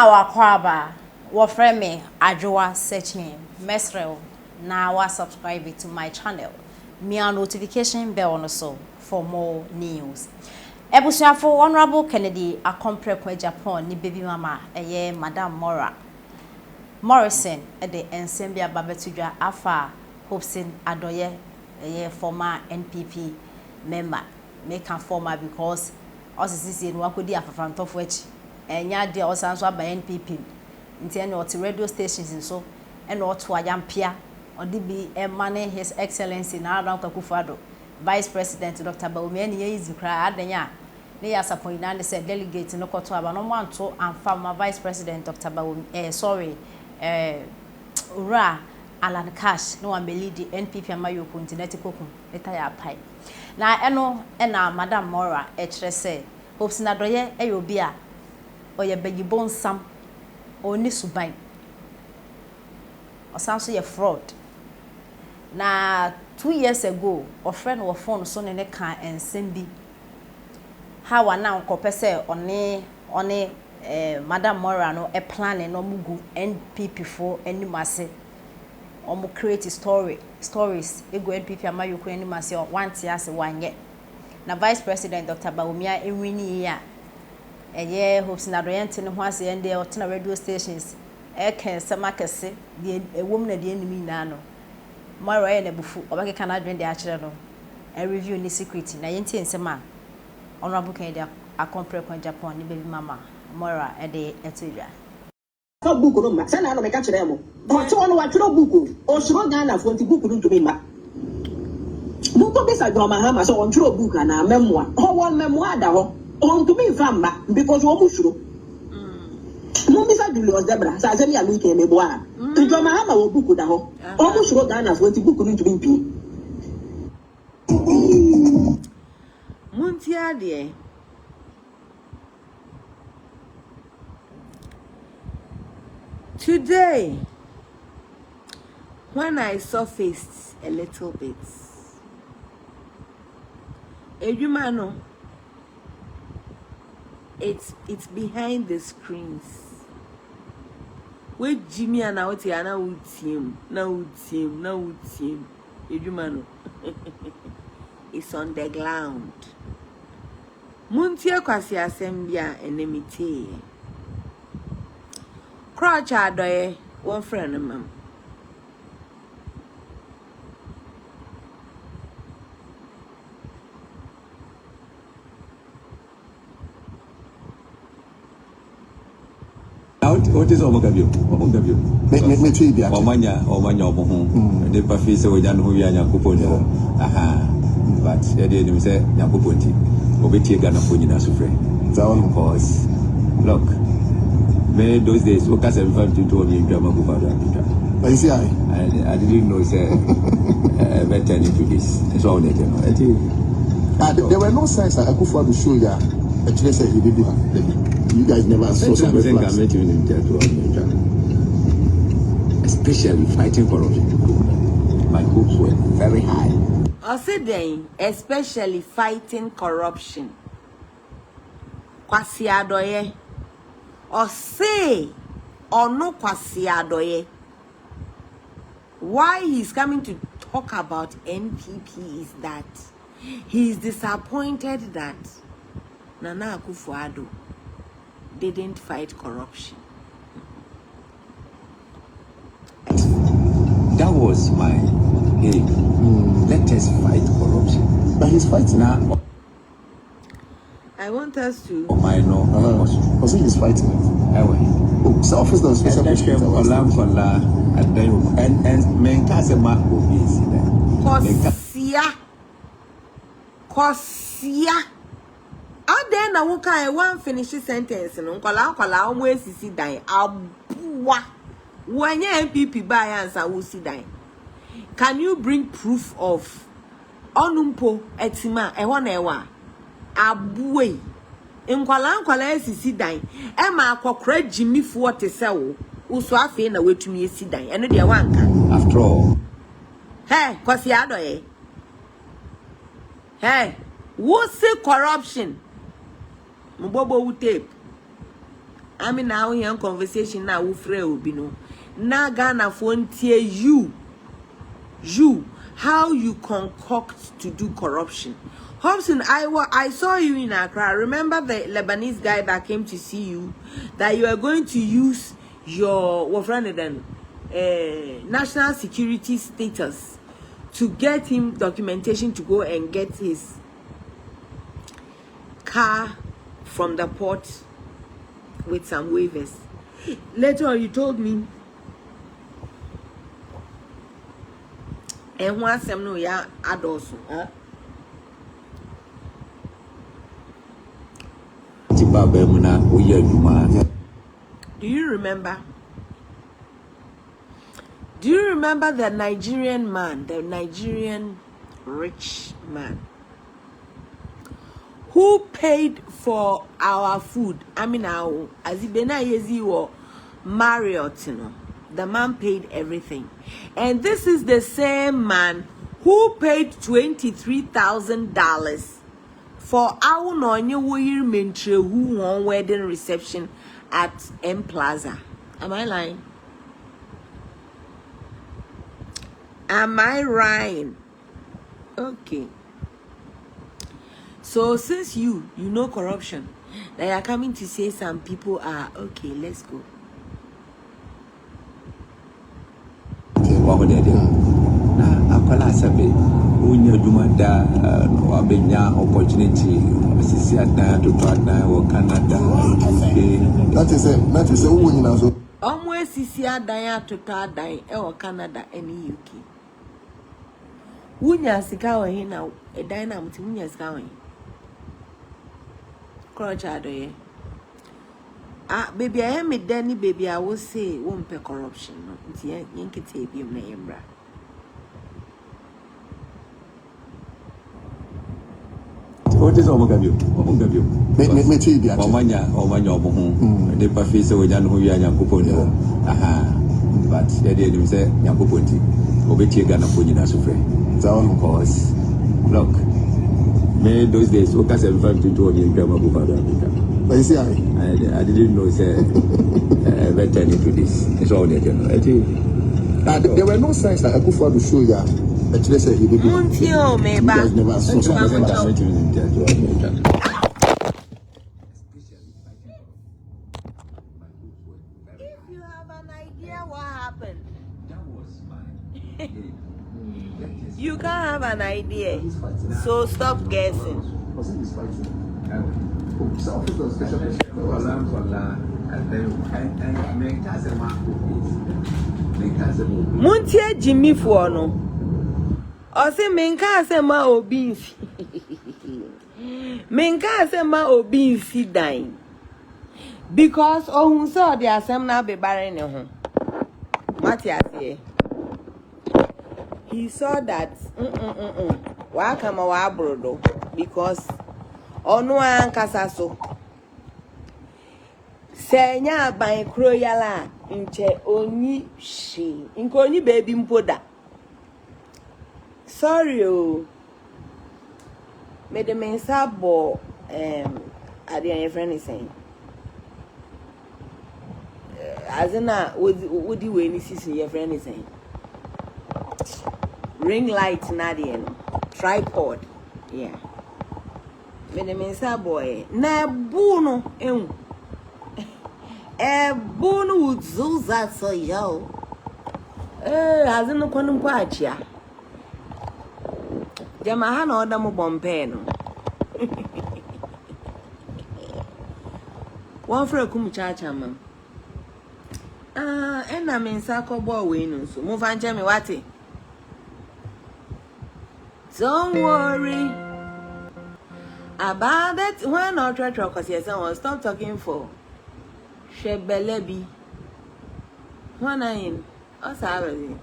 wakwaba wofre me Adorye searching mesrel na wa subscribe to my channel me a notification bell on so for more news. Ebusuafo Honorable Kennedy Akuffo Japan ni baby mama Madam Morrison the ensembia babetudwa afa Hopeson Adorye former NPP member make am former because osisi no akodi afafantofo echi enya de osanso aba NPP nti ene ot radio stations so ene oto ayampia odi bi manage his excellency na Akuffo Vice President Dr. Bawumia ni easy cry adenya ne ya support na say delegate no koto aba no manto amfa Vice President Dr. Bawumia Ura Alan Cash no ambeli di NPP amayo continental kokum retire pai na eno na Madam Mora kire say Hopeson Adorye obi a oye bagibon sam oni suban osanso ye fraud na 2 years ago a friend was phone so ne kan ensem bi how na nkopɛ sɛ one Madam Mora no a plan no mugu NPP for animase omo create stories ego NPP amayoko animase wanti ase wanye na Vice President Dr. Bawumia enwini ya Hopeson Adorye ntene ho ase ende otena radio stations ken semakese de ewom na de enimi na no Mora na bufu obake kana adwen de akire no a review ni secret na yenti nsema Honorable Kennedy Akuffo Japan ni baby mama Mora de etudwa buku no ma se na no me ka kire mo o to no wa twero buku o suro Ghana fo nti buku no ntumi ma mu ko bisa John Mahama so on twero buku na memoir ho won memoir da ho on ntumi fa ma because wo mu suro mu bisa Julius Debra sa azemi alu ke mebo a John Mahama wo buku da ho o mu suro Ghana fo nti buku no ntumi mpi muntia de today, when I surfaced a little bit, Ejumano, it's behind the screens. Where Jimmy and Aotiana would team, now Ejumano, it's on the ground. Muntia kwasi asembia enemite. Crouch Adorye, one friend of mine. What is Omagabio? Me tree, Omanya, Omo, the Pafi, so we don't know who you are, Yakupo. Aha, but they didn't say Yakupoti, Obeti Gana Punina Sufre. Because, look. Those days, what can I refer to me in Jamaica? I see, I didn't know, sir, better into this. It's all that, you know. There were no signs that Akuffo to show you. Actually, said he did it. You guys never saw something. Especially fighting corruption. My hopes were very high. I said then, especially fighting corruption. Kwasi Adorye. Or say, or no Kwasi Adorye. Why he's coming to talk about NPP is that he is disappointed that Nana Akuffo didn't fight corruption. That was my aim. Let us fight corruption. But he's fighting now. I want us to. Oh, I know. Also, he's fighting it. Oh, so office does special questions. And Menkase Mark will be Kosia. Out there, na wuka one finish sentence. No, kola almost see die. Abuwa. When your MPP buy answer, will see die. Can you bring proof of onumpo etima ewa? Abuwe nkwala esisi dan e ma akokra Jimmy fo te se wo uso afi na wetumi esi dan eno de wanka after all Kwasi Adorye wo see corruption mbobo wu tape I mean now here conversation now we free obi no. Na Ghana phone tie you how you concoct to do corruption. Hopeson, I saw you in Accra. Remember the Lebanese guy that came to see you, that you are going to use your national security status to get him documentation to go and get his car from the port with some waivers. Later on, you told me, and once I'm no ya Addo, Do you remember? Do you remember the Nigerian man, the Nigerian rich man, who paid for our food? I mean, our as Ibena Yezi or Marriott, you know, the man paid everything. And this is the same man who paid $23,000 for our no who won wedding reception at M Plaza. Am I lying? Am I right? Okay. So since you know corruption, they are coming to say some people are okay. Let's go. Opportunity that is it. Almost Sisia Daya to Tadai or Canada and UK. Wunya Sikawa now a dynam to Munya's going. Crotch Adorye. Ah, baby, I am a Danny baby. I will say, won't pay corruption. It's Yankee tape you name. What is Omagabio? Omanya, the Pafisa with Jan who are Yakupo. Aha, but the idea is that Yakuponti, Obeti Gana Punina Sufre. Of course, look, may those days, what can I refer to in Grandma Bufada? I didn't know, sir, veteran into this. It's all that you know. There were no signs that Akuffo to show ya. Actually, say he did. You guys never saw something. If you have an idea what happened, you can't have an idea. So stop guessing. Muntie Jimmy Fuono. O se menka asema obi nsi. Menka asema obi nsi dan. Because ohun so the asem na be bare ne ho. Matiase. He saw that wa kama wa brodo because onu ankasa so. Senya ban kroyala nche oni shi. Nko oni baby mpoda. Sorry, me the mensa bo Adorye friend is saying. As in would you any season your friend is saying. Ring light Nadia, tripod, yeah. Me the mensa boy na buno buno would zuza so yo. As in no quantum patch. Jamaha no order mo bompeno. One for a kumchacha man. And I mean sako boy win so move and me wati. Don't worry about that. When not try to cause yes, someone stop talking for Shebelebi. When I in, oh sorry.